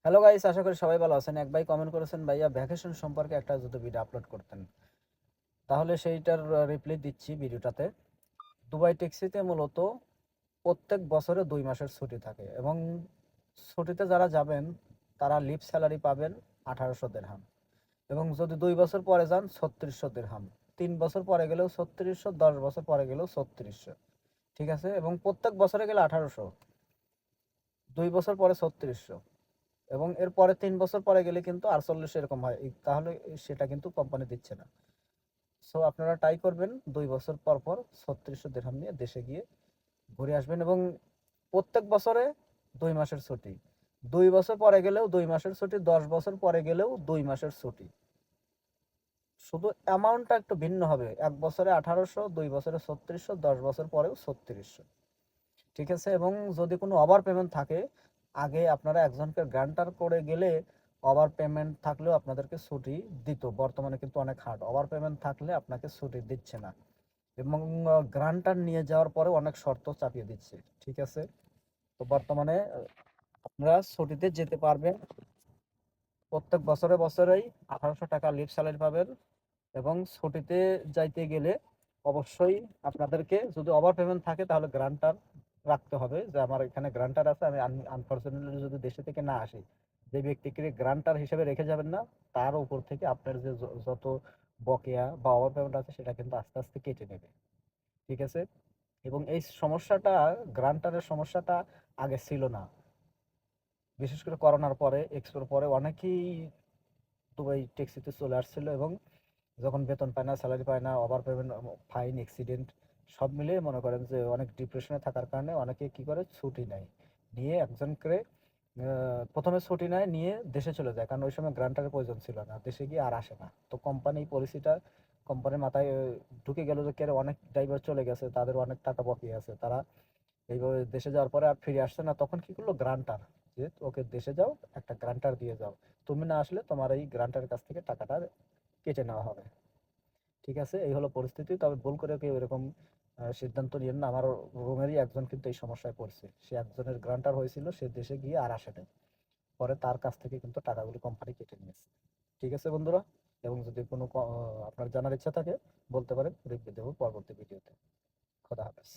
Hello guys, আশা করি সবাই ভালো আছেন। এক ভাই কমেন্ট করেছেন, ভাইয়া ভ্যাকেশন সম্পর্কে একটা যদি ভিডিও আপলোড করতেন, তাহলে সেইটার রিপ্লাই দিচ্ছি ভিডিওটাতে। দুবাই ট্যাক্সিতে মূলত প্রত্যেক বছরে 2 মাসের ছুটি থাকে এবং ছুটিতে যারা যাবেন তারা লিভ স্যালারি পাবেন 1800 দিরহাম। এবং যদি 2 বছর পরে যান 3600 দিরহাম, 3 বছর পরে গেলেও 3600, 10 বছর পরে গেলেও 3600। ঠিক আছে, এবং প্রত্যেক বছরে গেলে 1800, 2 বছর পরে 3600, এবং এর পরে 3 বছর পরে গেলে কিন্তু 48 এরকম হয়। তাহলে সেটা কিন্তু কোম্পানি দিচ্ছে না। সো আপনারা ট্রাই করবেন 2 বছর পর পর 3600 দিরহাম নিয়ে দেশে গিয়ে ঘুরে আসবেন। এবং প্রত্যেক বছরে 2 মাসের ছুটি, 2 বছর পরে গেলেও 2 মাসের ছুটি, 10 বছর পরে গেলেও 2 মাসের ছুটি। শুধু অ্যামাউন্টটা একটু ভিন্ন হবে, 1 বছরে 1800, 2 বছরে 3600, 10 বছর পরেও 3600। ঠিক আছে, এবং যদি কোনো ওভার পেমেন্ট থাকে, আগে আপনারা একজনকে গ্রান্টার করে গেলে ওভার পেমেন্ট থাকলেও আপনাদেরকে ছুটি দিত। বর্তমানে কিন্তু অনেক হার্ড, ওভার পেমেন্ট থাকলে আপনাকে ছুটি দিচ্ছে না। এবং গ্রান্টার নিয়ে যাওয়ার পরে অনেক শর্ত চাপিয়ে দিচ্ছে। ঠিক আছে, তো বর্তমানে আপনারা ছুটিতে যেতে পারবেন। প্রত্যেক বছরে বছরেই 1800 টাকা লিভ স্যালারি পাবেন। এবং ছুটিতে যাইতে গেলে অবশ্যই আপনাদেরকে, যদি ওভার পেমেন্ট থাকে তাহলে গ্রান্টার রাখতে হবে, যে আমার এখানে গ্রান্টার আছে, আমি আনফরচুনেটলি যদি দেশে থেকে না আসি, যে ব্যক্তিকে গ্রান্টার হিসেবে রেখে যাবেন না, তার উপর থেকে আপনার যে যত বকেয়া বা ওভার পেমেন্ট আছে সেটা কিন্তু আস্তে আস্তে কেটে নেবে। ঠিক আছে, এবং এই সমস্যাটা, গ্রান্টারের সমস্যাটা আগে ছিল না। বিশেষ করে করোনার পরে, এক্সপোর পরে অনেকেই দুবাই ট্যাক্সিতে চলে আসছিল, এবং যখন বেতন পায় না, স্যালারি পায় না, ওভার পেমেন্ট, ফাইন, অ্যাক্সিডেন্ট সব মিলিয়ে মনে করেন যে অনেক ডিপ্রেশনে থাকার কারণে অনেকে কি করে, ছুটি নেয়, নিয়ে একজনকে প্রথমে ছুটি নেয়, নিয়ে দেশে চলে যায়, কারণ ওই সময় গ্রান্টারের প্রয়োজন ছিল না, দেশে গিয়ে আর আসে না। তো কোম্পানি পলিসিটা কোম্পানির মাথায় ঢুকে গেল যে কে অনেক ড্রাইভার চলে গেছে, তাদের অনেক টাকা বাকি আছে, তারা এইভাবে দেশে যাওয়ার পরে আর ফিরে আসছে না। তখন কি করলো, গ্রান্টার, যে ওকে দেশে যাও, একটা গ্রান্টার দিয়ে যাও, তুমি না আসলে তোমার এই গ্রান্টারের কাছ থেকে টাকাটা কেটে নেওয়া হবে। ঠিক আছে, এই হলো পরিস্থিতি। তবে ভুল করে কেউ এরকম সিদ্ধান্ত নিয়েন না। আমার রুমেরই একজন কিন্তু এই সমস্যায় পড়ছে, সে একজনের গ্রান্টার হয়েছিল, সে দেশে গিয়ে আর আসে নাই, পরে তার কাছ থেকে কিন্তু টাকাগুলি কোম্পানি কেটে নিয়েছে। ঠিক আছে বন্ধুরা, এবং যদি কোনো আপনার জানার ইচ্ছা থাকে বলতে পারেন, রিপ্লাই দেবো পরবর্তী ভিডিওতে। খোদা হাফেজ।